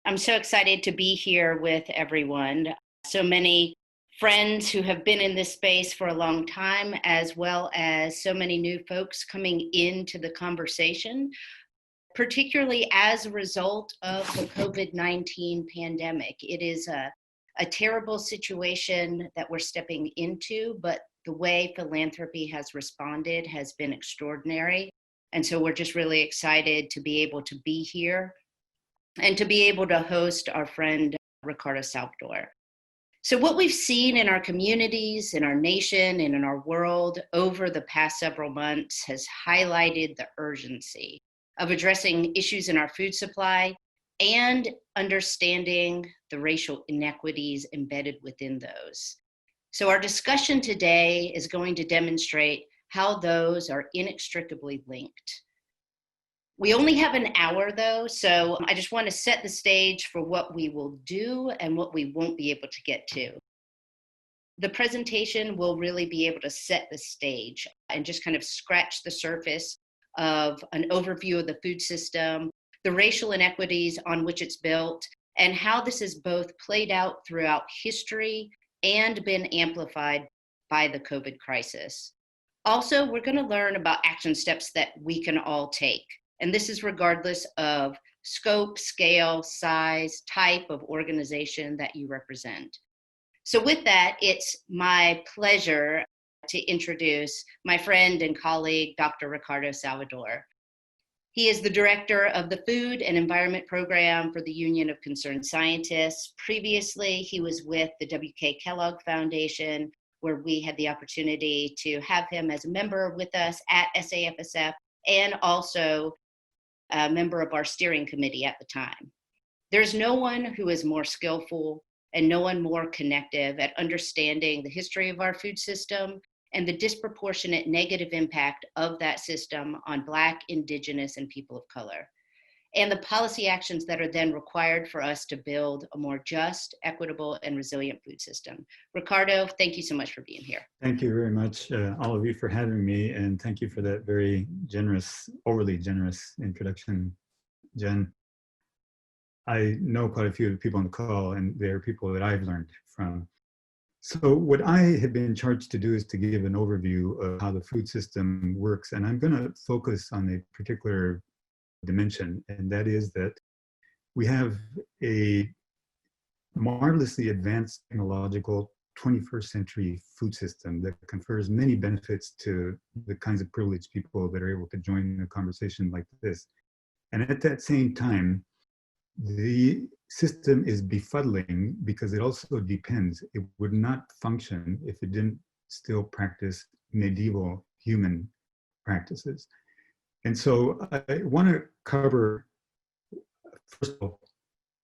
I'm so excited to be here with everyone. So many friends who have been in this space for a long time, as well as so many new folks coming into the conversation, particularly as a result of the COVID-19 pandemic. It is a terrible situation that we're stepping into, but the way philanthropy has responded has been extraordinary. And so we're just really excited to be able to be here and to be able to host our friend Ricardo Salvador. So what we've seen in our communities, in our nation, and in our world over the past several months has highlighted the urgency of addressing issues in our food supply and understanding the racial inequities embedded within those. So our discussion today is going to demonstrate how those are inextricably linked. We only have an hour though, so I just want to set the stage for what we will do and what we won't be able to get to. The presentation will really be able to set the stage and just kind of scratch the surface of an overview of the food system, the racial inequities on which it's built, and how this has both played out throughout history and been amplified by the COVID crisis. Also, we're going to learn about action steps that we can all take. And this is regardless of scope, scale, size, type of organization that you represent. So with that, it's my pleasure to introduce my friend and colleague, Dr. Ricardo Salvador. He is the director of the Food and Environment Program for the Union of Concerned Scientists. Previously, he was with the W.K. Kellogg Foundation, where we had the opportunity to have him as a member with us at SAFSF and also a member of our steering committee at the time. There's no one who is more skillful and no one more connective at understanding the history of our food system and the disproportionate negative impact of that system on Black, Indigenous, and people of color, and the policy actions that are then required for us to build a more just, equitable, and resilient food system. Ricardo, thank you so much for being here. Thank you very much, all of you, for having me, and thank you for that very generous, overly generous introduction, Jen. I know quite a few of the people on the call, and they're people that I've learned from. So what I have been charged to do is to give an overview of how the food system works, and I'm going to focus on a particular dimension, and that is that we have a marvelously advanced technological 21st century food system that confers many benefits to the kinds of privileged people that are able to join a conversation like this. And at that same time, the system is befuddling because it also depends. It would not function if it didn't still practice medieval human practices. And so I want to cover, first of all,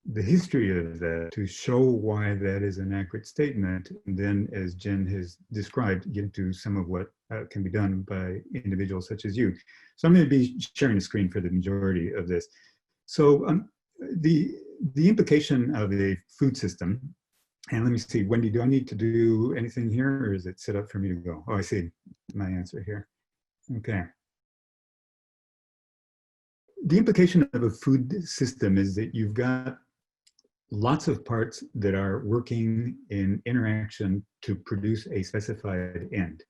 the history of that to show why that is an accurate statement. And then, as Jen has described, get into some of what can be done by individuals such as you. So I'm going to be sharing the screen for the majority of this. So the implication of a food system, and let me see, Wendy, do I need to do anything here, or is it set up for me to go? Oh, I see my answer here. Okay. The implication of a food system is that you've got lots of parts that are working in interaction to produce a specified end.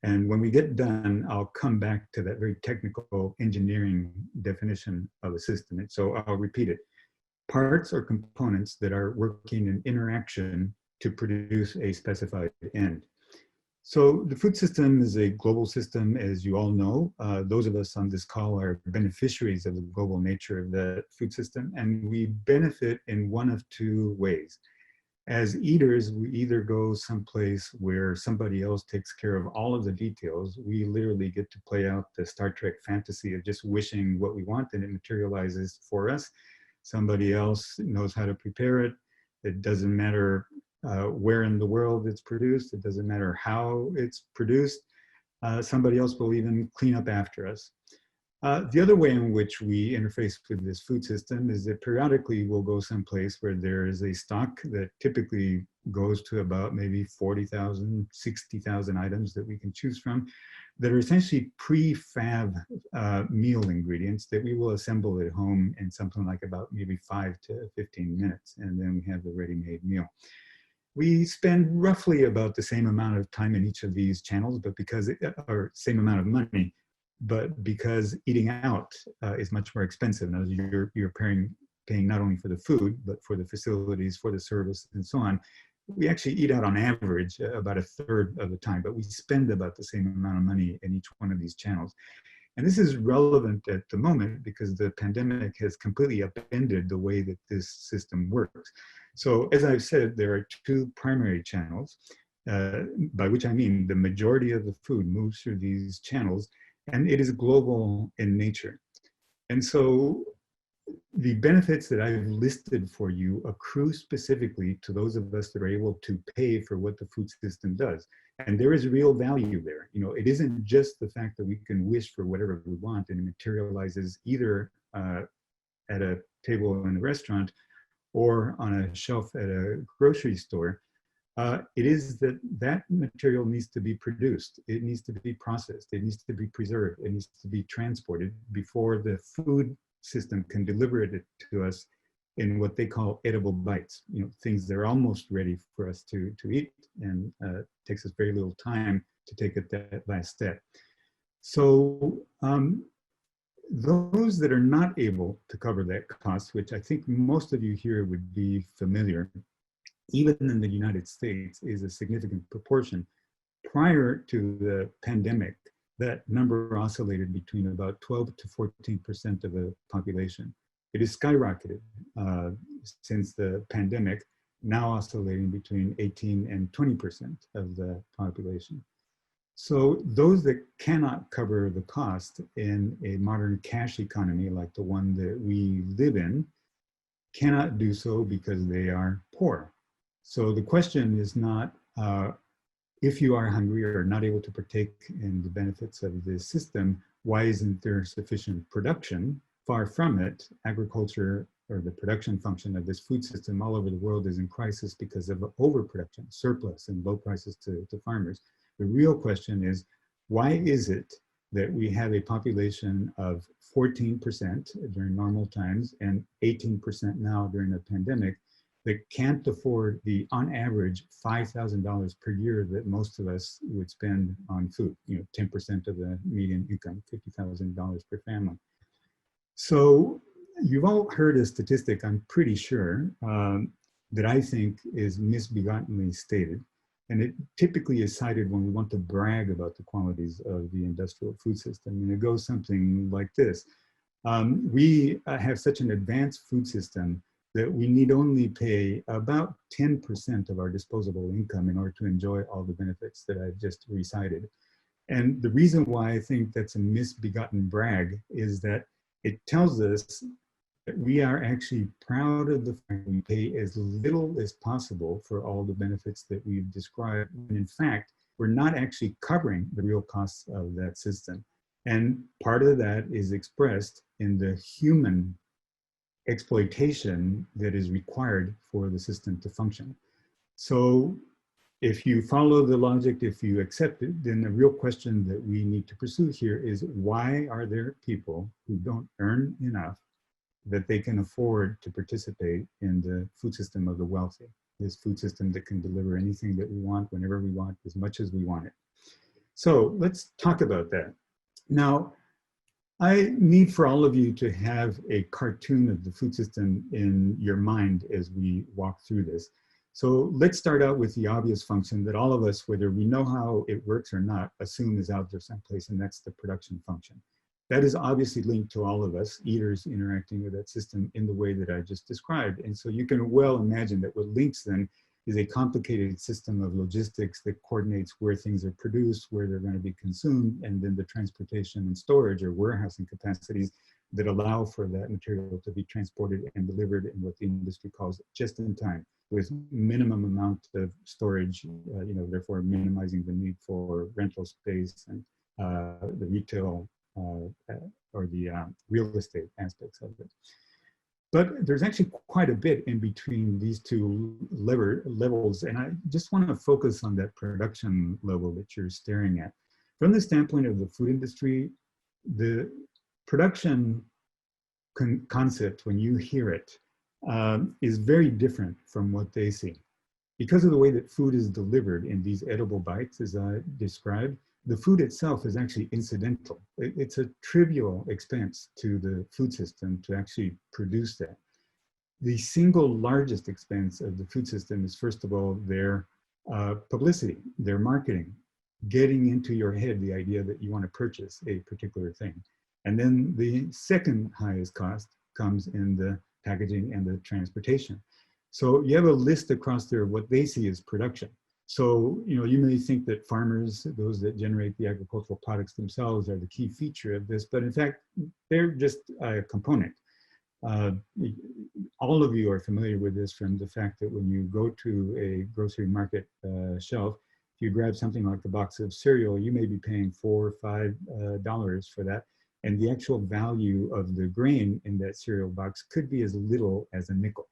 And when we get done, I'll come back to that very technical engineering definition of a system. And so I'll repeat it. Parts or components that are working in interaction to produce a specified end. So the food system is a global system, as you all know. Those of us on this call are beneficiaries of the global nature of the food system, and we benefit in one of two ways. As eaters, we either go someplace where somebody else takes care of all of the details. We literally get to play out the Star Trek fantasy of just wishing what we want and it materializes for us. Somebody else knows how to prepare it. It doesn't matter where in the world it's produced. It doesn't matter how it's produced. Somebody else will even clean up after us. The other way in which we interface with this food system is that periodically we'll go someplace where there is a stock that typically goes to about maybe 40,000, 60,000 items that we can choose from. that are essentially prefab meal ingredients that we will assemble at home in something like about maybe 5 to 15 minutes, and then we have the ready-made meal. We spend roughly about the same amount of time in each of these channels, but because, or same amount of money, but because eating out is much more expensive. Now you're paying not only for the food, but for the facilities, for the service, and so on. We actually eat out on average about a third of the time, but we spend about the same amount of money in each one of these channels. And this is relevant at the moment because the pandemic has completely upended the way that this system works. So as I've said, there are two primary channels, by which I mean the majority of the food moves through these channels, and it is global in nature. And so the benefits that I've listed for you accrue specifically to those of us that are able to pay for what the food system does. And there is real value there. You know, it isn't just the fact that we can wish for whatever we want and it materializes either at a table in a restaurant or on a shelf at a grocery store. It is that that material needs to be produced. It needs to be processed. It needs to be preserved. It needs to be transported before the food system can deliver it to us in what they call edible bites, you know, things that are almost ready for us to eat, and takes us very little time to take it that last step. So those that are not able to cover that cost, which I think most of you here would be familiar, even in the United States, is a significant proportion. Prior to the pandemic, that number oscillated between about 12 to 14% of the population. It has skyrocketed since the pandemic, now oscillating between 18 and 20% of the population. So those that cannot cover the cost in a modern cash economy like the one that we live in cannot do so because they are poor. So the question is not if you are hungry or not able to partake in the benefits of this system, why isn't there sufficient production? Far from it. Agriculture, or the production function of this food system all over the world, is in crisis because of overproduction, surplus, and low prices to farmers. The real question is, why is it that we have a population of 14% during normal times and 18% now during the pandemic that can't afford the, on average, $5,000 per year that most of us would spend on food, you know, 10% of the median income, $50,000 per family. So you've all heard a statistic, I'm pretty sure, that I think is misbegottly stated. And it typically is cited when we want to brag about the qualities of the industrial food system. And it goes something like this. We have such an advanced food system that we need only pay about 10% of our disposable income in order to enjoy all the benefits that I've just recited. And the reason why I think that's a misbegotten brag is that it tells us that we are actually proud of the fact that we pay as little as possible for all the benefits that we've described. And in fact, we're not actually covering the real costs of that system. And part of that is expressed in the human exploitation that is required for the system to function. So if you follow the logic, if you accept it, then the real question that we need to pursue here is, why are there people who don't earn enough that they can afford to participate in the food system of the wealthy, this food system that can deliver anything that we want, whenever we want, as much as we want it? So let's talk about that. Now, I need for all of you to have a cartoon of the food system in your mind as we walk through this. So let's start out with the obvious function that all of us, whether we know how it works or not, assume is out there someplace, and that's the production function. That is obviously linked to all of us, eaters interacting with that system in the way that I just described. And so you can well imagine that what links then is a complicated system of logistics that coordinates where things are produced, where they're going to be consumed, and then the transportation and storage or warehousing capacities that allow for that material to be transported and delivered in what the industry calls just in time, with minimum amount of storage, you know, therefore minimizing the need for rental space and the retail or the real estate aspects of it. But there's actually quite a bit in between these two levels, and I just want to focus on that production level that you're staring at. From the standpoint of the food industry, the production concept, when you hear it, is very different from what they see. Because of the way that food is delivered in these edible bites, as I described, the food itself is actually incidental. It's a trivial expense to the food system to actually produce that. The single largest expense of the food system is, first of all, their publicity, their marketing, getting into your head the idea that you want to purchase a particular thing. And then the second highest cost comes in the packaging and the transportation. So you have a list across there of what they see as production. So, you may think that farmers, those that generate the agricultural products themselves, are the key feature of this, but in fact, they're just a component. All of you are familiar with this from the fact that when you go to a grocery market shelf, if you grab something like a box of cereal, you may be paying $4 or $5 for that. And the actual value of the grain in that cereal box could be as little as a nickel.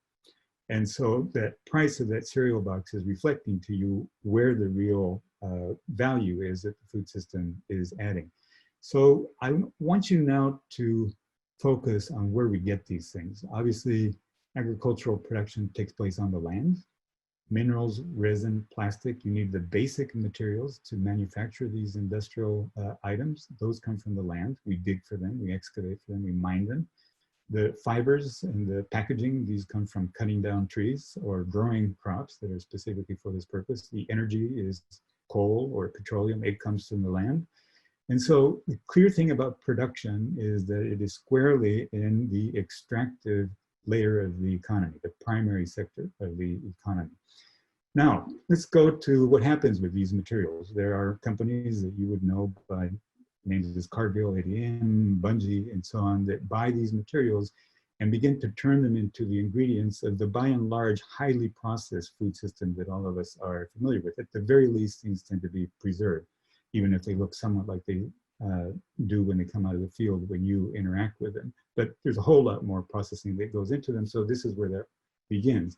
And so that price of that cereal box is reflecting to you where the real value is that the food system is adding. So I want you now to focus on where we get these things. Obviously, agricultural production takes place on the land. Minerals, resin, plastic, you need the basic materials to manufacture these industrial items. Those come from the land. We dig for them, we excavate for them, we mine them. The fibers and the packaging, these come from cutting down trees or growing crops that are specifically for this purpose. The energy is coal or petroleum, it comes from the land. And so the clear thing about production is that it is squarely in the extractive layer of the economy, the primary sector of the economy. Now, let's go to what happens with these materials. There are companies that you would know by names as Cargill, ADM, Bunge, and so on, that buy these materials and begin to turn them into the ingredients of the, by and large, highly processed food system that all of us are familiar with. At the very least, things tend to be preserved, even if they look somewhat like they do when they come out of the field when you interact with them. But there's a whole lot more processing that goes into them, so this is where that begins.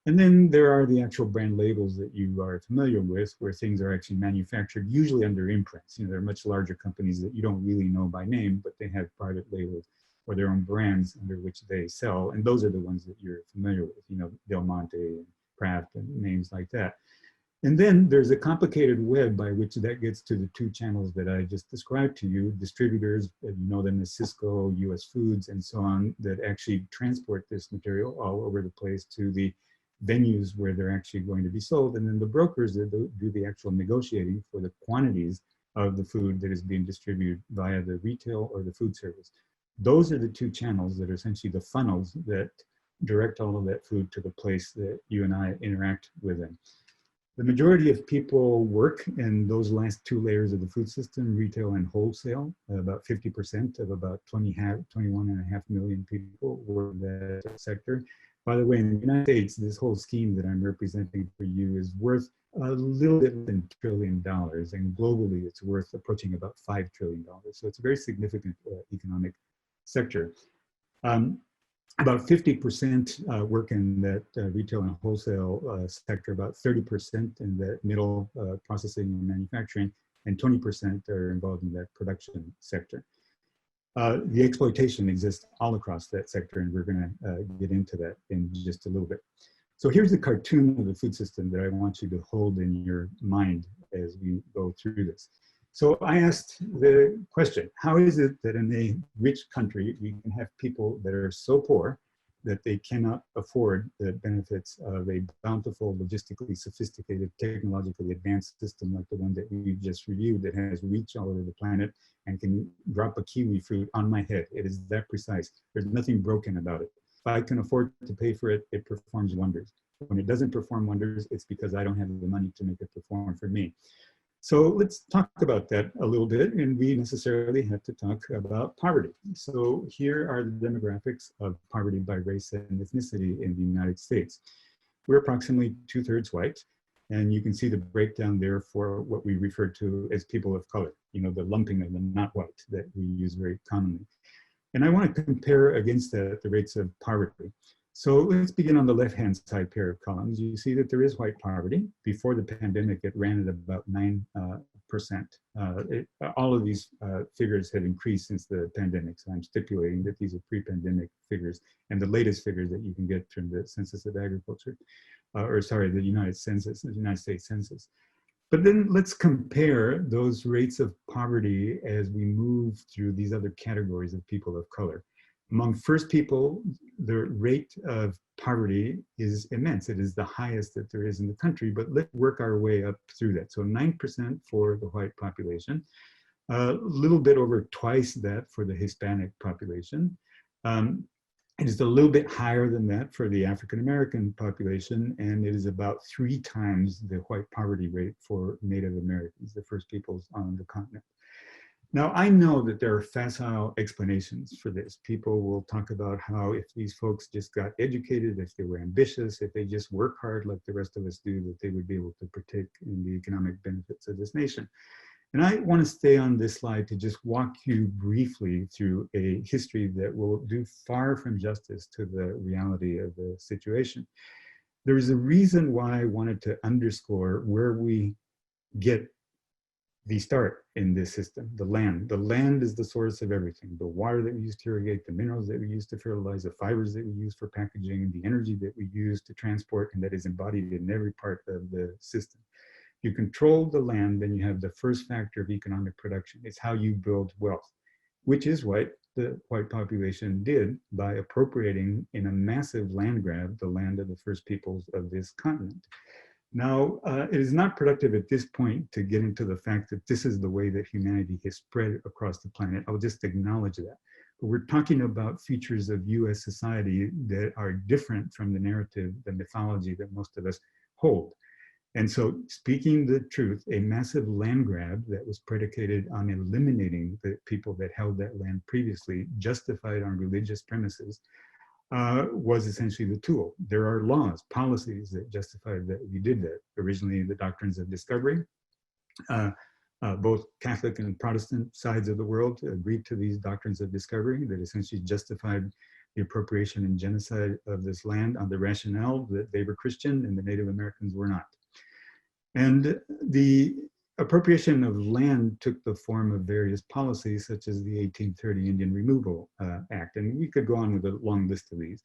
And then there are the actual brand labels that you are familiar with, where things are actually manufactured, usually under imprints. There are much larger companies that you don't really know by name, but they have private labels or their own brands under which they sell. And those are the ones that you're familiar with, Del Monte and Kraft and names like that. And then there's a complicated web by which that gets to the two channels that I just described to you, distributors, you know them as Cisco, US Foods, and so on, that actually transport this material all over the place to the venues where they're actually going to be sold, and then the brokers that do the actual negotiating for the quantities of the food that is being distributed via the retail or the food service. Those are the two channels that are essentially the funnels that direct all of that food to the place that you and I interact with them. The majority of people work in those last two layers of the food system, retail and wholesale. About 50% of about 21.5 million people work in that sector. By the way, in the United States, this whole scheme that I'm representing for you is worth a little bit than $1 trillion, and globally it's worth approaching about $5 trillion. So it's a very significant economic sector. About 50% work in that retail and wholesale sector, about 30% in that middle processing and manufacturing, and 20% are involved in that production sector. The exploitation exists all across that sector, and we're going to get into that in just a little bit. So here's the cartoon of the food system that I want you to hold in your mind as we go through this. So I asked the question, how is it that in a rich country, we can have people that are so poor that they cannot afford the benefits of a bountiful, logistically sophisticated, technologically advanced system like the one that we just reviewed that has reach all over the planet and can drop a kiwi fruit on my head. It is that precise. There's nothing broken about it. If I can afford to pay for it, it performs wonders. When it doesn't perform wonders, it's because I don't have the money to make it perform for me. So let's talk about that a little bit, and we necessarily have to talk about poverty. So here are the demographics of poverty by race and ethnicity in the United States. We're approximately 2/3 white, and you can see the breakdown there for what we refer to as people of color, the lumping of the not white that we use very commonly. And I want to compare against that the rates of poverty. So let's begin on the left-hand side pair of columns. You see that there is white poverty. Before the pandemic, it ran at about 9 All of these figures have increased since the pandemic. So I'm stipulating that these are pre-pandemic figures and the latest figures that you can get from the Census of Agriculture, the United States Census. But then let's compare those rates of poverty as we move through these other categories of people of color. Among first people, the rate of poverty is immense. It is the highest that there is in the country, but let's work our way up through that. So 9% for the white population, a little bit over twice that for the Hispanic population. It is a little bit higher than that for the African-American population, and it is about 3 times the white poverty rate for Native Americans, the first peoples on the continent. Now, I know that there are facile explanations for this. People will talk about how if these folks just got educated, if they were ambitious, if they just work hard like the rest of us do, that they would be able to partake in the economic benefits of this nation. And I want to stay on this slide to just walk you briefly through a history that will do far from justice to the reality of the situation. There is a reason why I wanted to underscore where we get the start in this system, the land. The land is the source of everything. The water that we use to irrigate, the minerals that we use to fertilize, the fibers that we use for packaging, the energy that we use to transport, and that is embodied in every part of the system. You control the land, then you have the first factor of economic production. It's how you build wealth, which is what the white population did by appropriating in a massive land grab the land of the first peoples of this continent. Now, it is not productive at this point to get into the fact that this is the way that humanity has spread across the planet. I'll just acknowledge that. But we're talking about features of US society that are different from the narrative, the mythology that most of us hold. And so, speaking the truth, a massive land grab that was predicated on eliminating the people that held that land previously, justified on religious premises, was essentially the tool. There are laws, policies that justified that we did that. Originally, the doctrines of discovery. Both Catholic and Protestant sides of the world agreed to these doctrines of discovery that essentially justified the appropriation and genocide of this land on the rationale that they were Christian and the Native Americans were not. And the appropriation of land took the form of various policies, such as the 1830 Indian Removal Act. And we could go on with a long list of these.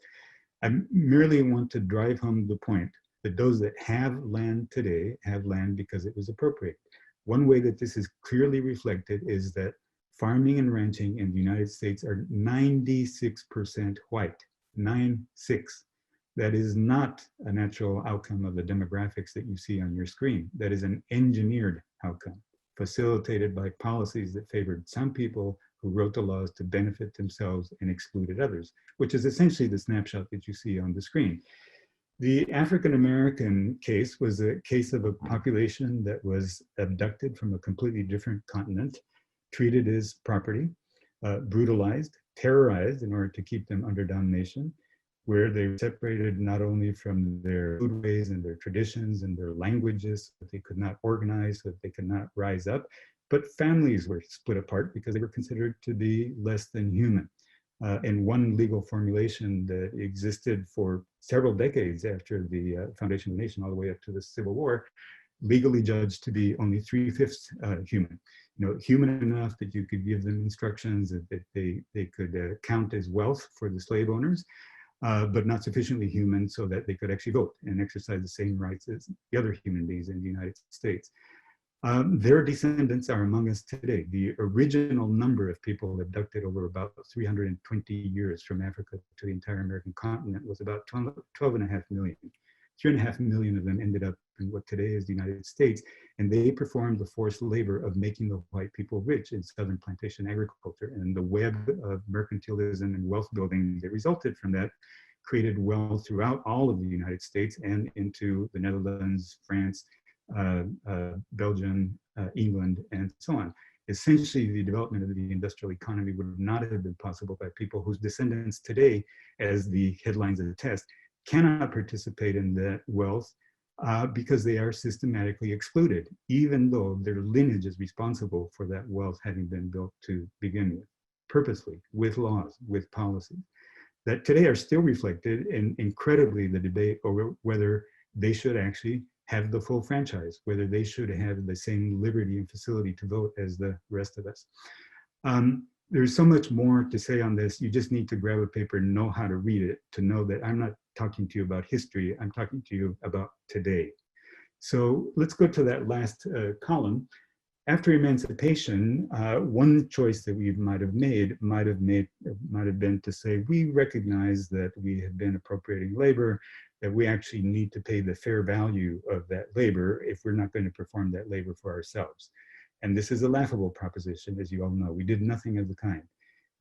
I merely want to drive home the point that those that have land today have land because it was appropriated. One way that this is clearly reflected is that farming and ranching in the United States are 96% white, 96. That is not a natural outcome of the demographics that you see on your screen. That is an engineered outcome, facilitated by policies that favored some people who wrote the laws to benefit themselves and excluded others, which is essentially the snapshot that you see on the screen. The African-American case was a case of a population that was abducted from a completely different continent, treated as property, brutalized, terrorized in order to keep them under domination, where they were separated not only from their foodways and their traditions and their languages, that they could not organize, that they could not rise up, but families were split apart because they were considered to be less than human. And one legal formulation that existed for several decades after the foundation of the nation, all the way up to the Civil War, legally judged to be only 3/5 human. You know, human enough that you could give them instructions, that they could count as wealth for the slave owners, but not sufficiently human so that they could actually vote and exercise the same rights as the other human beings in the United States. Their descendants are among us today. The original number of people abducted over about 320 years from Africa to the entire American continent was about 12.5 million. 3.5 million of them ended up in what today is the United States, and they performed the forced labor of making the white people rich in southern plantation agriculture. And the web of mercantilism and wealth building that resulted from that created wealth throughout all of the United States and into the Netherlands, France, Belgium, England, and so on. Essentially, the development of the industrial economy would not have been possible by people whose descendants today, as the headlines attest, cannot participate in that wealth because they are systematically excluded, even though their lineage is responsible for that wealth having been built to begin with, purposely, with laws, with policies, that today are still reflected in incredibly the debate over whether they should actually have the full franchise, whether they should have the same liberty and facility to vote as the rest of us. There's so much more to say on this. You just need to grab a paper and know how to read it to know that I'm not talking to you about history. I'm talking to you about today. So let's go to that last column. After emancipation, one choice that we might have been to say, we recognize that we have been appropriating labor, that we actually need to pay the fair value of that labor if we're not going to perform that labor for ourselves. And this is a laughable proposition, as you all know. We did nothing of the kind.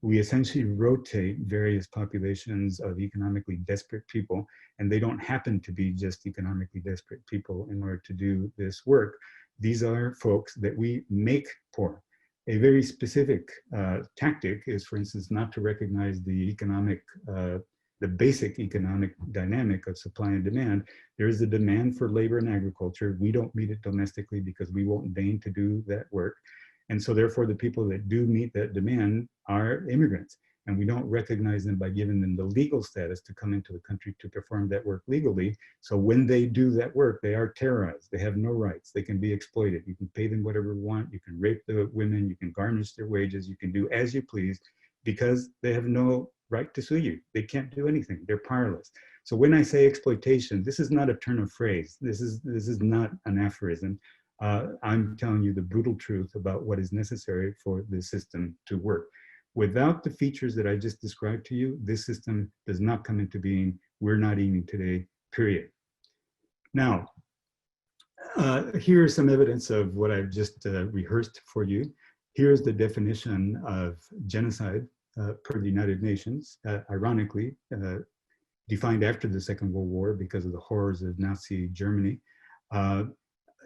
We essentially rotate various populations of economically desperate people, and they don't happen to be just economically desperate people in order to do this work. These are folks that we make poor. A very specific tactic is, for instance, not to recognize the basic economic dynamic of supply and demand. There is a demand for labor in agriculture. We don't meet it domestically because we won't deign to do that work. And so therefore the people that do meet that demand are immigrants. And we don't recognize them by giving them the legal status to come into the country to perform that work legally. So when they do that work, they are terrorized. They have no rights. They can be exploited. You can pay them whatever you want. You can rape the women. You can garnish their wages. You can do as you please because they have no right to sue you. They can't do anything. They're powerless. So when I say exploitation, this is not a turn of phrase. This is not an aphorism. I'm telling you the brutal truth about what is necessary for this system to work. Without the features that I just described to you, this system does not come into being. We're not eating today, period. Now, here's some evidence of what I've just rehearsed for you. Here's the definition of genocide per the United Nations, ironically, defined after the Second World War because of the horrors of Nazi Germany.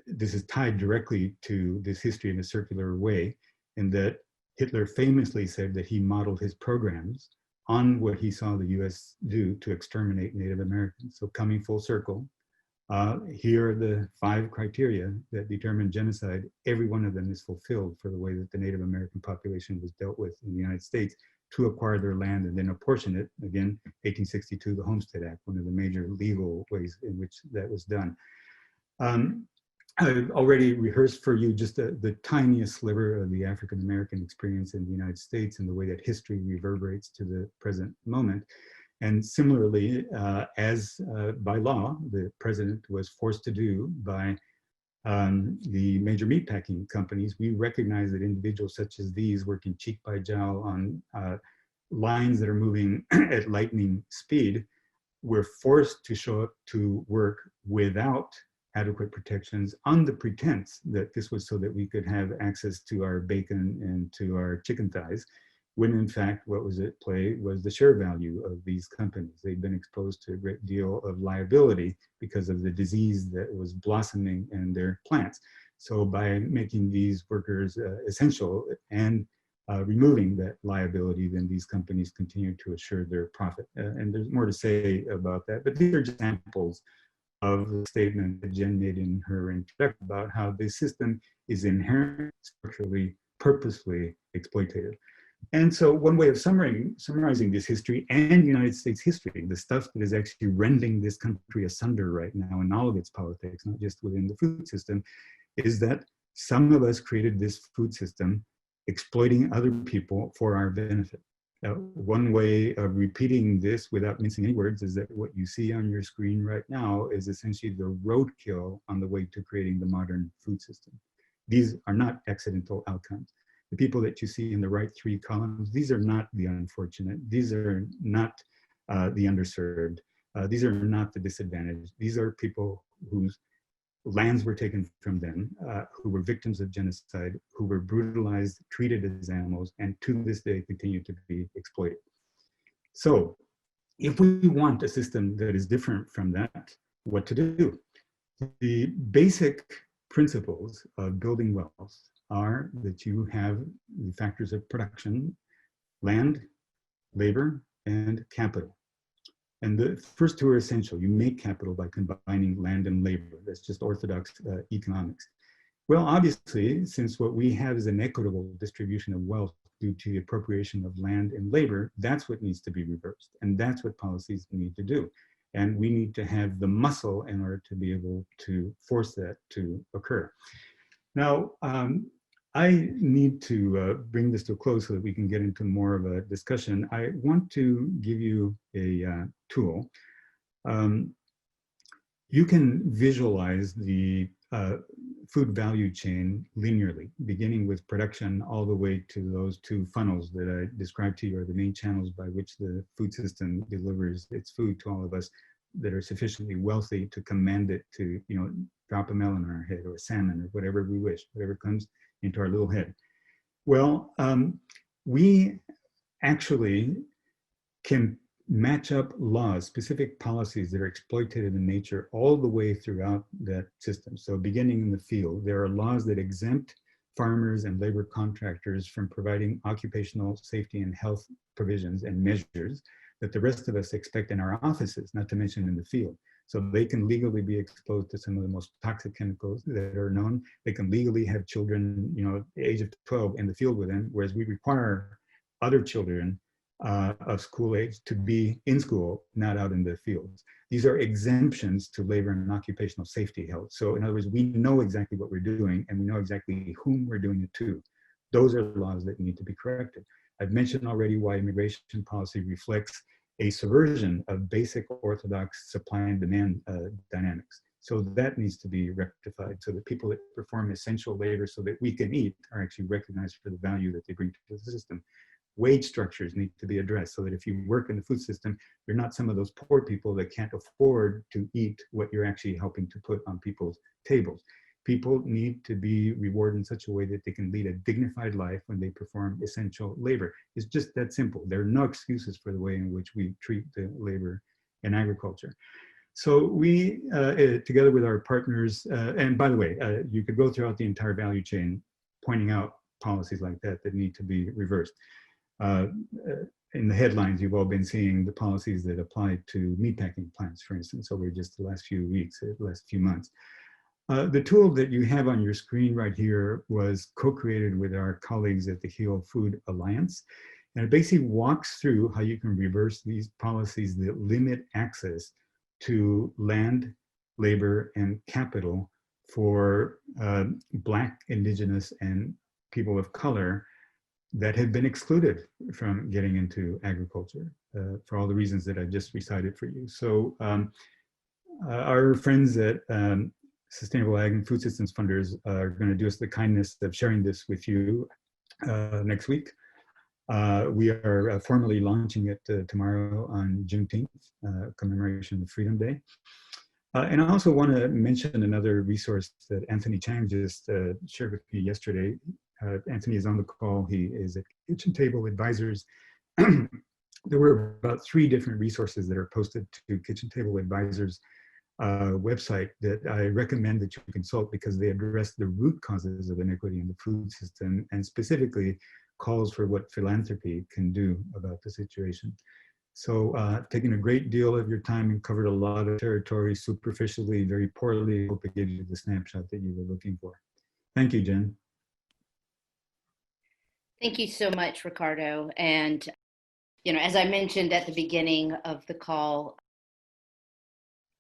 This is tied directly to this history in a circular way, in that Hitler famously said that he modeled his programs on what he saw the US do to exterminate Native Americans. So coming full circle, here are the 5 criteria that determine genocide. Every one of them is fulfilled for the way that the Native American population was dealt with in the United States to acquire their land and then apportion it. Again, 1862, the Homestead Act, one of the major legal ways in which that was done. I've already rehearsed for you just the tiniest sliver of the African-American experience in the United States and the way that history reverberates to the present moment. And similarly, as by law, the president was forced to do by the major meatpacking companies, we recognize that individuals such as these working cheek by jowl on lines that are moving at lightning speed were forced to show up to work without adequate protections on the pretense that this was so that we could have access to our bacon and to our chicken thighs, when in fact what was at play was the share value of these companies. They'd been exposed to a great deal of liability because of the disease that was blossoming in their plants. So by making these workers essential and removing that liability, then these companies continue to assure their profit. And there's more to say about that, but these are just examples of the statement that Jen made in her introduction about how this system is inherently, structurally, purposefully exploitative. And so one way of summarizing this history and United States history, the stuff that is actually rending this country asunder right now in all of its politics, not just within the food system, is that some of us created this food system exploiting other people for our benefit. One way of repeating this without mincing any words is that what you see on your screen right now is essentially the roadkill on the way to creating the modern food system. These are not accidental outcomes. The people that you see in the right 3 columns, these are not the unfortunate. These are not the underserved. These are not the disadvantaged. These are people whose lands were taken from them, who were victims of genocide, who were brutalized, treated as animals, and to this day continue to be exploited. So if we want a system that is different from that, what to do? The basic principles of building wealth are that you have the factors of production, land, labor, and capital. And the first 2 are essential. You make capital by combining land and labor. That's just orthodox economics. Well, obviously, since what we have is an equitable distribution of wealth due to the appropriation of land and labor, that's what needs to be reversed. And that's what policies need to do. And we need to have the muscle in order to be able to force that to occur. Now, I need to bring this to a close so that we can get into more of a discussion. I want to give you a tool. You can visualize the food value chain linearly, beginning with production all the way to those two funnels that I described to you, are the main channels by which the food system delivers its food to all of us that are sufficiently wealthy to command it to, drop a melon on our head or a salmon or whatever we wish, whatever comes into our little head. Well, we actually can match up laws, specific policies that are exploitative in nature all the way throughout that system. So beginning in the field, there are laws that exempt farmers and labor contractors from providing occupational safety and health provisions and measures that the rest of us expect in our offices, not to mention in the field. So they can legally be exposed to some of the most toxic chemicals that are known. They can legally have children, the age of 12 in the field with them, whereas we require other children of school age to be in school, not out in the fields. These are exemptions to labor and occupational safety health. So in other words, we know exactly what we're doing and we know exactly whom we're doing it to. Those are laws that need to be corrected. I've mentioned already why immigration policy reflects a subversion of basic orthodox supply and demand dynamics. So that needs to be rectified so that people that perform essential labor so that we can eat are actually recognized for the value that they bring to the system. Wage structures need to be addressed so that if you work in the food system, you're not some of those poor people that can't afford to eat what you're actually helping to put on people's tables. People need to be rewarded in such a way that they can lead a dignified life when they perform essential labor. It's just that simple. There are no excuses for the way in which we treat the labor in agriculture. So we, together with our partners, and by the way, you could go throughout the entire value chain pointing out policies like that that need to be reversed. In the headlines, you've all been seeing the policies that apply to meatpacking plants, for instance, over just the last few weeks, the last few months. The tool that you have on your screen right here was co-created with our colleagues at the Heal Food Alliance. And it basically walks through how you can reverse these policies that limit access to land, labor, and capital for Black, Indigenous, and people of color that have been excluded from getting into agriculture for all the reasons that I just recited for you. So our friends at Sustainable Ag and Food Systems Funders are going to do us the kindness of sharing this with you next week. We are formally launching it tomorrow on Juneteenth, commemoration of Freedom Day. And I also want to mention another resource that Anthony Chang just shared with me yesterday. Anthony is on the call. He is at Kitchen Table Advisors. There were about 3 different resources that are posted to Kitchen Table Advisors website that I recommend that you consult because they address the root causes of inequity in the food system and specifically calls for what philanthropy can do about the situation. So taking a great deal of your time and covered a lot of territory superficially, very poorly. Hope it gives you the snapshot that you were looking for. Thank you, Jen. Thank you so much, Ricardo. And, as I mentioned at the beginning of the call,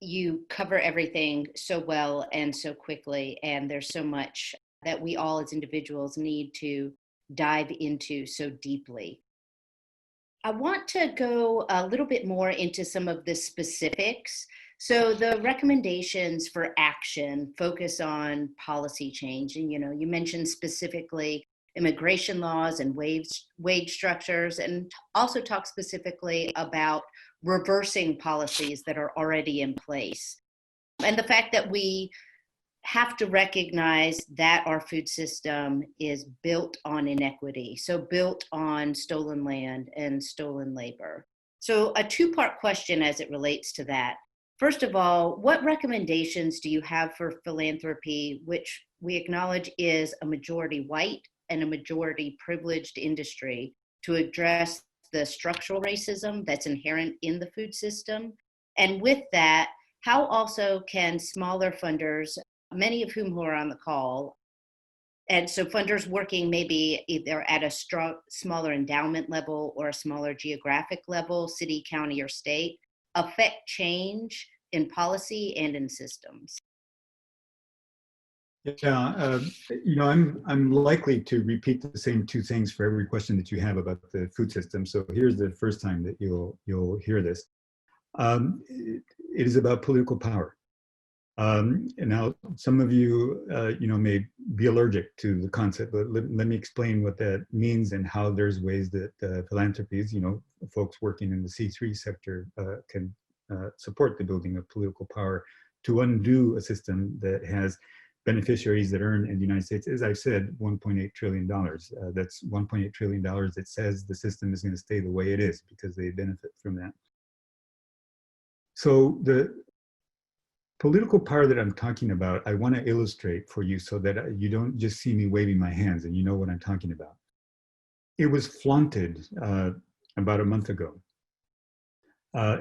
you cover everything so well and so quickly, and there's so much that we all as individuals need to dive into so deeply. I want to go a little bit more into some of the specifics. So the recommendations for action focus on policy change, and you mentioned specifically immigration laws and wage structures, and also talk specifically about reversing policies that are already in place. And the fact that we have to recognize that our food system is built on inequity, so built on stolen land and stolen labor. So a 2-part question as it relates to that. First of all, what recommendations do you have for philanthropy, which we acknowledge is a majority white and a majority privileged industry, to address the structural racism that's inherent in the food system? And with that, how also can smaller funders, many of whom are on the call, and so funders working maybe either at a smaller endowment level or a smaller geographic level, city, county, or state, affect change in policy and in systems? Yeah, I'm likely to repeat the same two things for every question that you have about the food system. So here's the first time that you'll hear this. It is about political power. And now, some of you, may be allergic to the concept, but let me explain what that means and how there's ways that philanthropies, folks working in the C3 sector can support the building of political power to undo a system that has beneficiaries that earn in the United States, as I've said, $1.8 trillion. That's $1.8 trillion that says the system is going to stay the way it is because they benefit from that. So the political power that I'm talking about, I want to illustrate for you so that you don't just see me waving my hands and you know what I'm talking about. It was flaunted about a month ago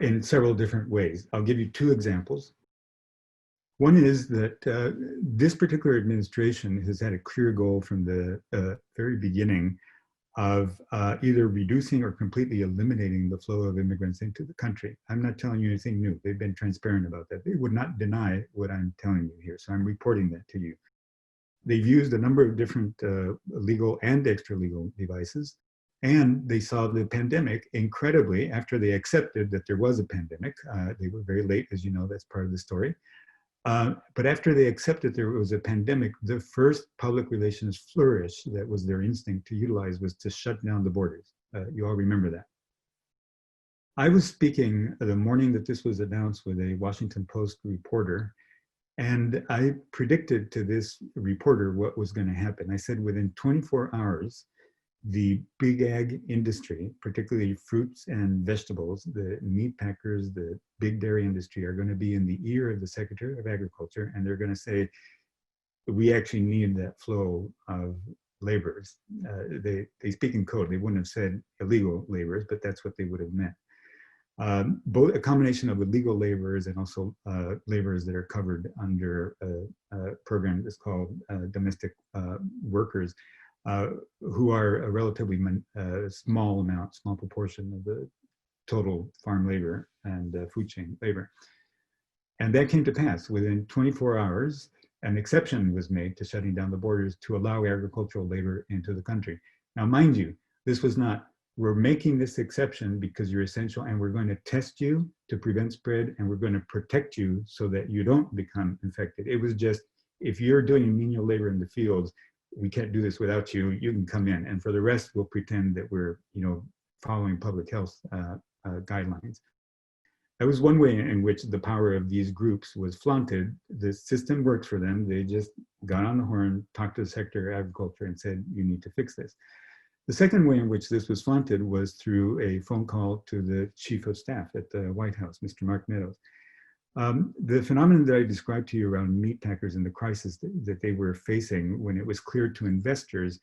in several different ways. I'll give you two examples. One is that this particular administration has had a clear goal from the very beginning of either reducing or completely eliminating the flow of immigrants into the country. I'm not telling you anything new. They've been transparent about that. They would not deny what I'm telling you here, so I'm reporting that to you. They've used a number of different legal and extra-legal devices, and they saw the pandemic incredibly after they accepted that there was a pandemic. They were very late, as you know, that's part of the story. But after they accepted there was a pandemic, the first public relations flourish that was their instinct to utilize was to shut down the borders. You all remember that. I was speaking the morning that this was announced with a Washington Post reporter, and I predicted to this reporter what was going to happen. I said within 24 hours, the big ag industry, particularly fruits and vegetables, the meat packers, the big dairy industry are going to be in the ear of the Secretary of Agriculture, and they're going to say, we actually need that flow of laborers. They speak in code. They wouldn't have said illegal laborers, but that's what they would have meant. Both a combination of illegal laborers and also laborers that are covered under a program that's called domestic workers, who are a relatively small proportion of the total farm labor and food chain labor. And that came to pass. Within 24 hours, an exception was made to shutting down the borders to allow agricultural labor into the country. Now, mind you, this was not, we're making this exception because you're essential and we're going to test you to prevent spread and we're going to protect you so that you don't become infected. It was just, if you're doing menial labor in the fields, we can't do this without you, you can come in. And for the rest, we'll pretend that we're, following public health guidelines. That was one way in which the power of these groups was flaunted. The system works for them. They just got on the horn, talked to the Secretary of Agriculture and said, you need to fix this. The second way in which this was flaunted was through a phone call to the Chief of Staff at the White House, Mr. Mark Meadows. The phenomenon that I described to you around meat packers and the crisis that they were facing when it was clear to investors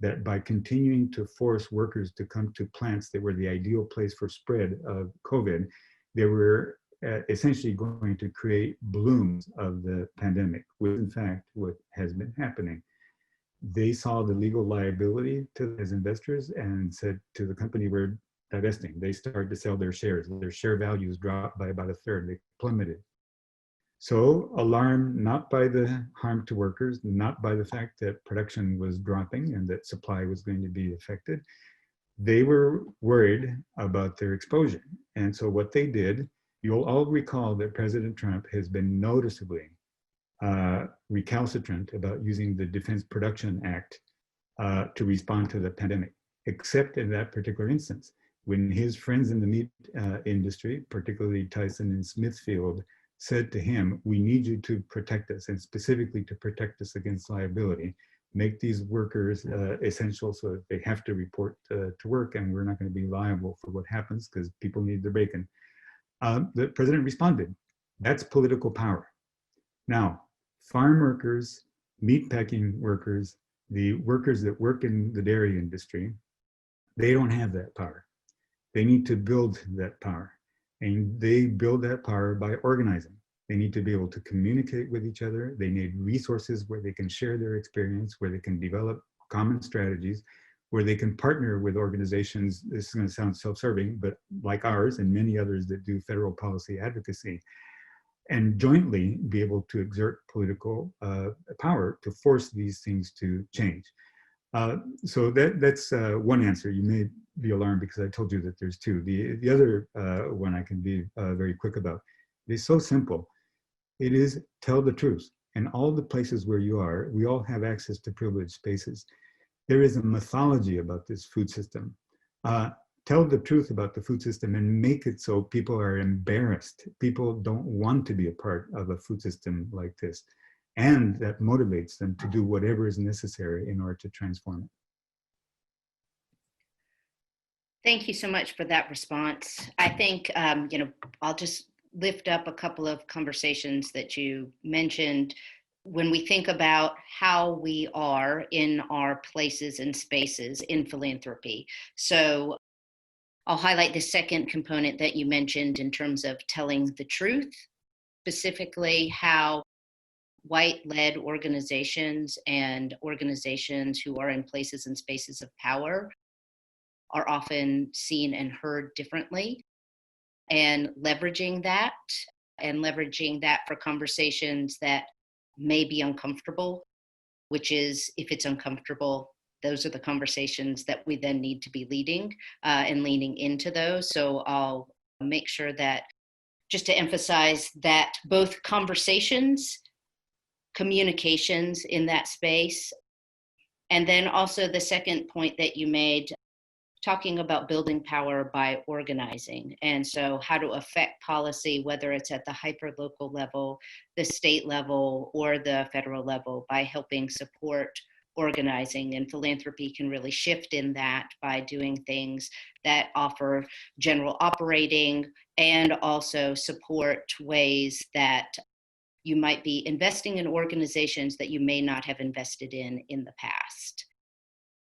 that by continuing to force workers to come to plants that were the ideal place for spread of COVID, they were essentially going to create blooms of the pandemic, which in fact what has been happening. They saw the legal liability to as investors and said to the company, we're divesting. They started to sell their shares. Their share values dropped by about a third. They plummeted. So alarmed not by the harm to workers, not by the fact that production was dropping and that supply was going to be affected, they were worried about their exposure. And so what they did, you'll all recall that President Trump has been noticeably recalcitrant about using the Defense Production Act to respond to the pandemic, except in that particular instance, when his friends in the meat industry, particularly Tyson and Smithfield, said to him, we need you to protect us, and specifically to protect us against liability, make these workers essential so that they have to report to work, and we're not going to be liable for what happens because people need their bacon. The president responded. That's political power. Now, farm workers, meat packing workers, the workers that work in the dairy industry, they don't have that power. They need to build that power. And they build that power by organizing. They need to be able to communicate with each other. They need resources where they can share their experience, where they can develop common strategies, where they can partner with organizations, this is going to sound self-serving, but like ours and many others that do federal policy advocacy, and jointly be able to exert political power to force these things to change. So that's one answer. You may be alarmed because I told you that there's two. The other one I can be very quick about. It is so simple. It is tell the truth. In all the places where you are, we all have access to privileged spaces. There is a mythology about this food system. Tell the truth about the food system and make it so people are embarrassed. People don't want to be a part of a food system like this. And that motivates them to do whatever is necessary in order to transform it. Thank you so much for that response. I think, I'll just lift up a couple of conversations that you mentioned when we think about how we are in our places and spaces in philanthropy. So I'll highlight the second component that you mentioned in terms of telling the truth, specifically how white-led organizations and organizations who are in places and spaces of power are often seen and heard differently, and leveraging that for conversations that may be uncomfortable, which is, if it's uncomfortable, those are the conversations that we then need to be leading and leaning into those. So I'll make sure that, just to emphasize that both conversations, communications in that space, and then also the second point that you made, talking about building power by organizing. And so how to affect policy, whether it's at the hyper-local level, the state level, or the federal level, by helping support organizing. And philanthropy can really shift in that by doing things that offer general operating and also support ways that you might be investing in organizations that you may not have invested in the past.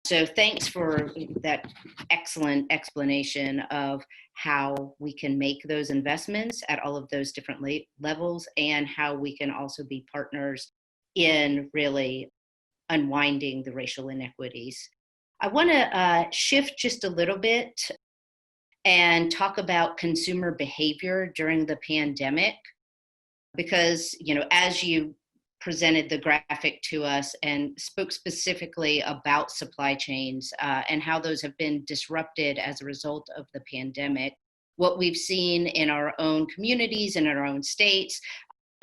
So thanks for that excellent explanation of how we can make those investments at all of those different levels, and how we can also be partners in really unwinding the racial inequities. I want to shift just a little bit and talk about consumer behavior during the pandemic, because, as you presented the graphic to us and spoke specifically about supply chains and how those have been disrupted as a result of the pandemic, what we've seen in our own communities and in our own states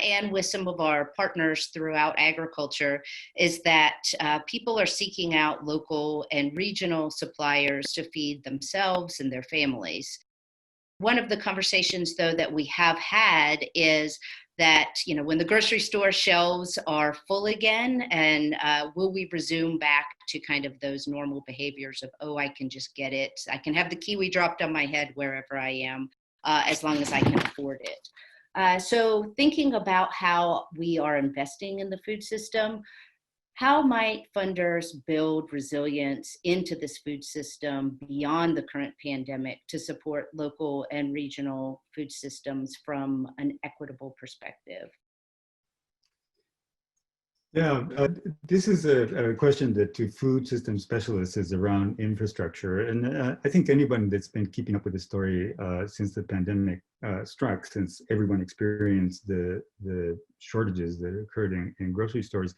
and with some of our partners throughout agriculture is that people are seeking out local and regional suppliers to feed themselves and their families. One of the conversations, though, that we have had is that, when the grocery store shelves are full again, and will we resume back to kind of those normal behaviors of, oh, I can just get it. I can have the kiwi dropped on my head wherever I am, as long as I can afford it. So thinking about how we are investing in the food system, how might funders build resilience into this food system beyond the current pandemic to support local and regional food systems from an equitable perspective? Yeah, this is a question that to food system specialists is around infrastructure. And I think anyone that's been keeping up with the story since the pandemic struck, since everyone experienced the shortages that occurred in grocery stores,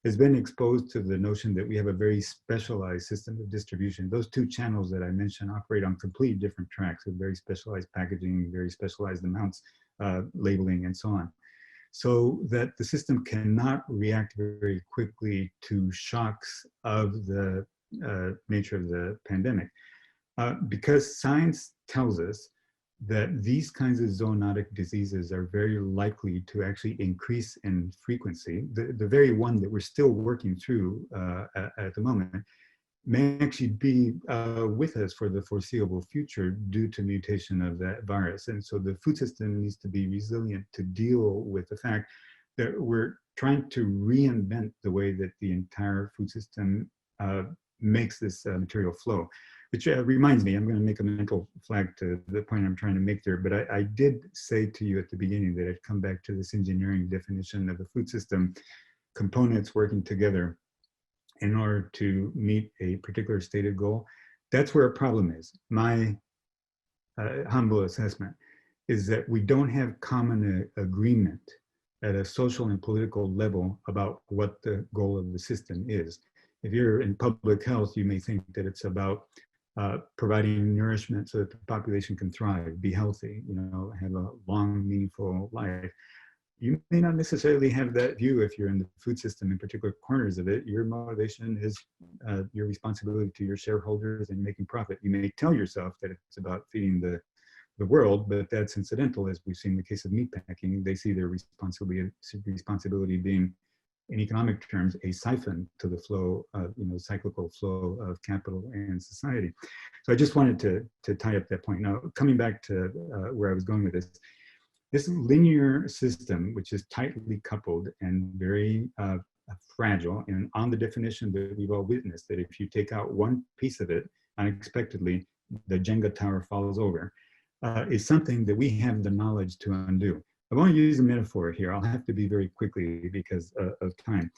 has been exposed to the notion that we have a very specialized system of distribution. Those two channels that I mentioned operate on completely different tracks with very specialized packaging, very specialized amounts, labeling, and so on. So that the system cannot react very quickly to shocks of the nature of the pandemic. Because science tells us that these kinds of zoonotic diseases are very likely to actually increase in frequency. The very one that we're still working through at the moment may actually be with us for the foreseeable future due to mutation of that virus. And so the food system needs to be resilient to deal with the fact that we're trying to reinvent the way that the entire food system makes this material flow. Which reminds me, I'm going to make a mental flag to the point I'm trying to make there, but I did say to you at the beginning that I'd come back to this engineering definition of the food system, components working together. in order to meet a particular stated goal, that's where a problem is. My humble assessment is that we don't have common agreement at a social and political level about what the goal of the system is. If you're in public health, you may think that it's about providing nourishment so that the population can thrive, be healthy, have a long, meaningful life. You may not necessarily have that view if you're in the food system in particular corners of it. Your motivation is your responsibility to your shareholders and making profit. You may tell yourself that it's about feeding the world, but that's incidental, as we've seen in the case of meatpacking. They see their responsibility being, in economic terms, a siphon to the flow of, cyclical flow of capital and society. So I just wanted to tie up that point. Now, coming back to where I was going with this linear system, which is tightly coupled and very fragile, and on the definition that we've all witnessed, that if you take out one piece of it unexpectedly, the Jenga tower falls over, is something that we have the knowledge to undo. I want to use a metaphor here. I'll have to be very quickly because of time.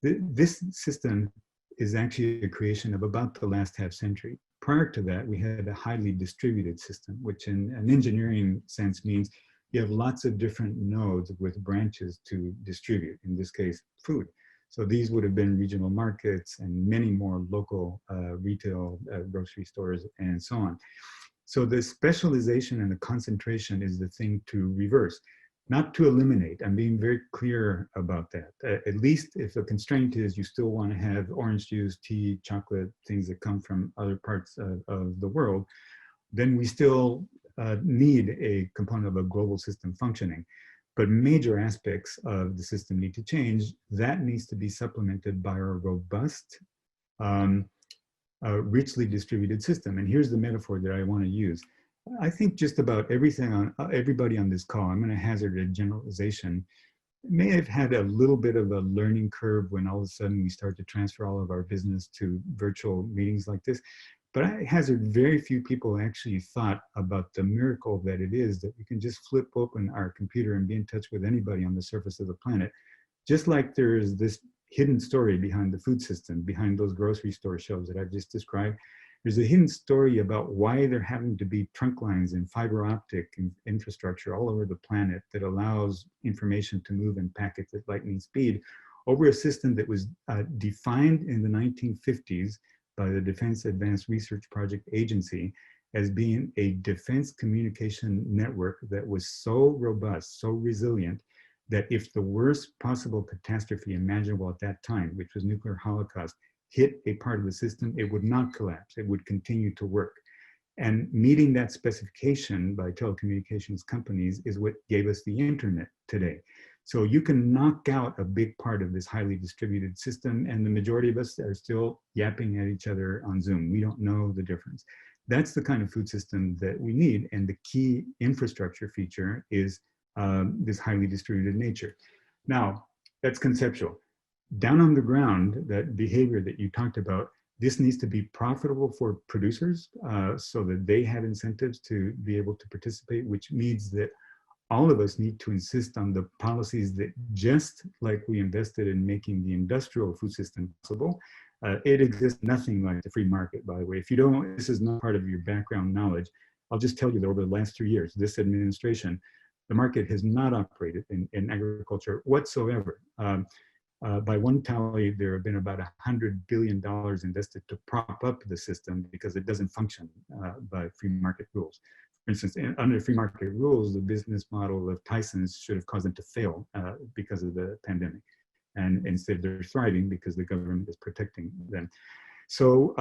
This system is actually a creation of about the last half century. Prior to that, we had a highly distributed system, which in an engineering sense means you have lots of different nodes with branches to distribute, in this case, food. So these would have been regional markets and many more local retail grocery stores and so on. So the specialization and the concentration is the thing to reverse, not to eliminate. I'm being very clear about that. At least if the constraint is you still want to have orange juice, tea, chocolate, things that come from other parts of the world, then we still need a component of a global system functioning. But major aspects of the system need to change. That needs to be supplemented by a robust, richly distributed system. And here's the metaphor that I want to use. I think just about everybody on this call, I'm going to hazard a generalization, may have had a little bit of a learning curve when all of a sudden we start to transfer all of our business to virtual meetings like this. But I hazard very few people actually thought about the miracle that it is that we can just flip open our computer and be in touch with anybody on the surface of the planet. Just like there is this hidden story behind the food system, behind those grocery store shelves that I've just described. There's a hidden story about why there having to be trunk lines and fiber optic infrastructure all over the planet that allows information to move in packets at lightning speed over a system that was defined in the 1950s by the Defense Advanced Research Project Agency as being a defense communication network that was so robust, so resilient, that if the worst possible catastrophe imaginable at that time, which was nuclear holocaust, hit a part of the system, it would not collapse, it would continue to work. And meeting that specification by telecommunications companies is what gave us the internet today. So you can knock out a big part of this highly distributed system, and the majority of us are still yapping at each other on Zoom. We don't know the difference. That's the kind of food system that we need, and the key infrastructure feature is this highly distributed nature. Now, that's conceptual. Down on the ground, that behavior that you talked about, this needs to be profitable for producers so that they have incentives to be able to participate, which means that all of us need to insist on the policies that, just like we invested in making the industrial food system possible, it exists nothing like the free market, by the way. If you don't, this is not part of your background knowledge, I'll just tell you that over the last 3 years, this administration, the market has not operated in agriculture whatsoever. By one tally, there have been about $100 billion invested to prop up the system because it doesn't function by free market rules. For instance, under free market rules, the business model of Tyson's should have caused them to fail because of the pandemic. And instead they're thriving because the government is protecting them. So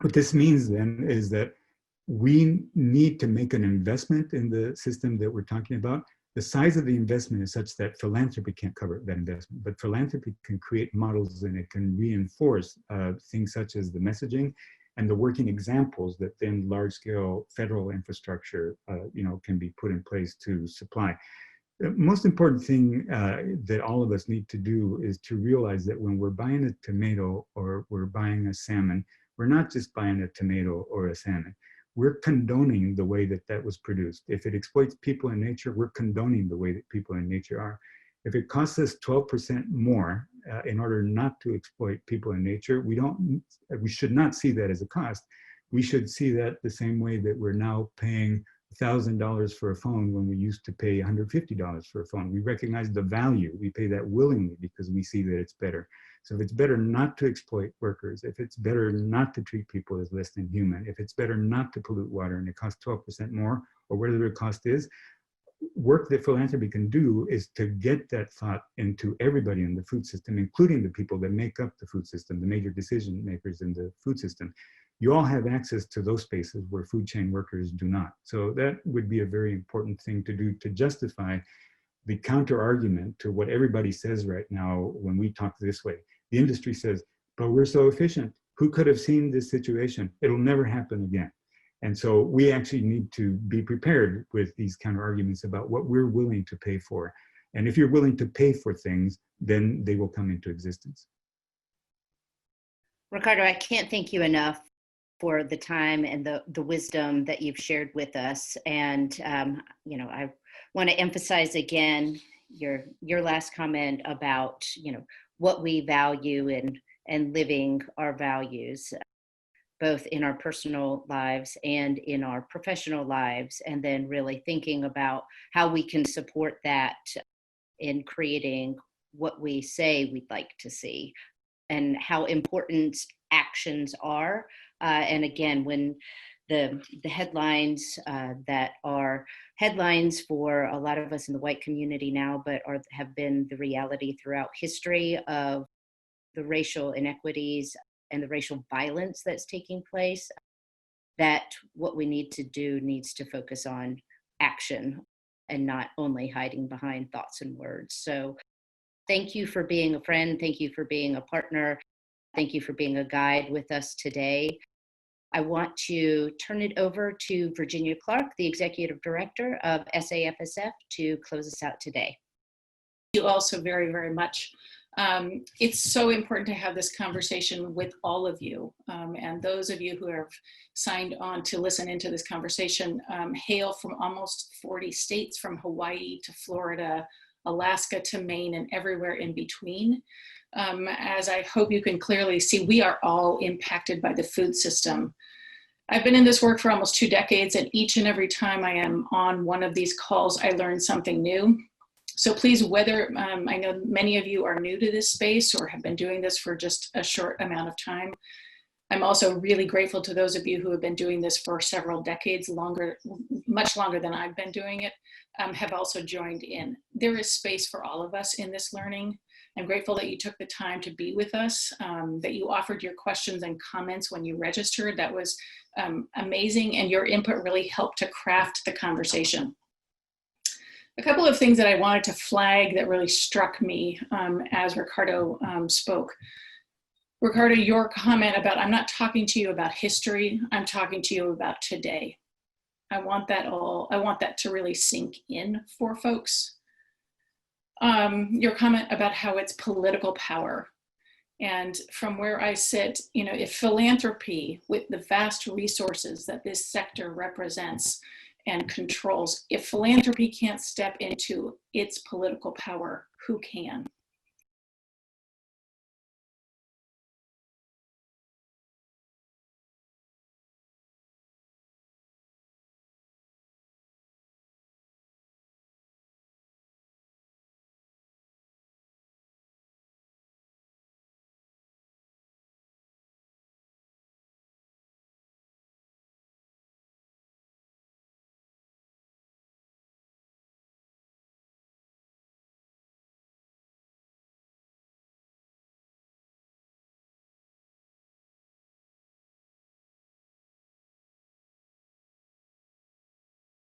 what this means then is that we need to make an investment in the system that we're talking about. The size of the investment is such that philanthropy can't cover that investment, but philanthropy can create models and it can reinforce things such as the messaging and the working examples that then large-scale federal infrastructure can be put in place to supply. The most important thing that all of us need to do is to realize that when we're buying a tomato or we're buying a salmon, we're not just buying a tomato or a salmon. We're condoning the way that that was produced. If it exploits people in nature, we're condoning the way that people in nature are. If it costs us 12% more in order not to exploit people and nature. We should not see that as a cost. We should see that the same way that we're now paying $1,000 for a phone when we used to pay $150 for a phone. We recognize the value. We pay that willingly because we see that it's better. So if it's better not to exploit workers, if it's better not to treat people as less than human, if it's better not to pollute water and it costs 12% more, or whatever the cost is, work that philanthropy can do is to get that thought into everybody in the food system, including the people that make up the food system, the major decision makers in the food system. You all have access to those spaces where food chain workers do not. So that would be a very important thing to do to justify the counter argument to what everybody says right now when we talk this way. The industry says, but we're so efficient. Who could have seen this situation? It'll never happen again. And so we actually need to be prepared with these counter arguments about what we're willing to pay for. And if you're willing to pay for things, then they will come into existence. Ricardo, I can't thank you enough for the time and the wisdom that you've shared with us. And, I want to emphasize again your last comment about, what we value and living our values, both in our personal lives and in our professional lives, and then really thinking about how we can support that in creating what we say we'd like to see and how important actions are. And again, when the headlines that are headlines for a lot of us in the white community now, but have been the reality throughout history of the racial inequities and the racial violence that's taking place, that what we need to do needs to focus on action and not only hiding behind thoughts and words. So thank you for being a friend. Thank you for being a partner. Thank you for being a guide with us today. I want to turn it over to Virginia Clark, the Executive Director of SAFSF, to close us out today. Thank you all so very, very much. It's so important to have this conversation with all of you. And those of you who have signed on to listen into this conversation hail from almost 40 states, from Hawaii to Florida, Alaska to Maine, and everywhere in between. As I hope you can clearly see, we are all impacted by the food system. I've been in this work for almost 2 decades, and each and every time I am on one of these calls, I learn something new. So please, whether I know many of you are new to this space or have been doing this for just a short amount of time, I'm also really grateful to those of you who have been doing this for several decades, much longer than I've been doing it, have also joined in. There is space for all of us in this learning. I'm grateful that you took the time to be with us, that you offered your questions and comments when you registered. That was amazing, and your input really helped to craft the conversation. A couple of things that I wanted to flag that really struck me as Ricardo spoke. Ricardo, your comment about, I'm not talking to you about history, I'm talking to you about today. I want that to really sink in for folks. Your comment about how it's political power. And from where I sit, if philanthropy, with the vast resources that this sector represents and controls, if philanthropy can't step into its political power, who can?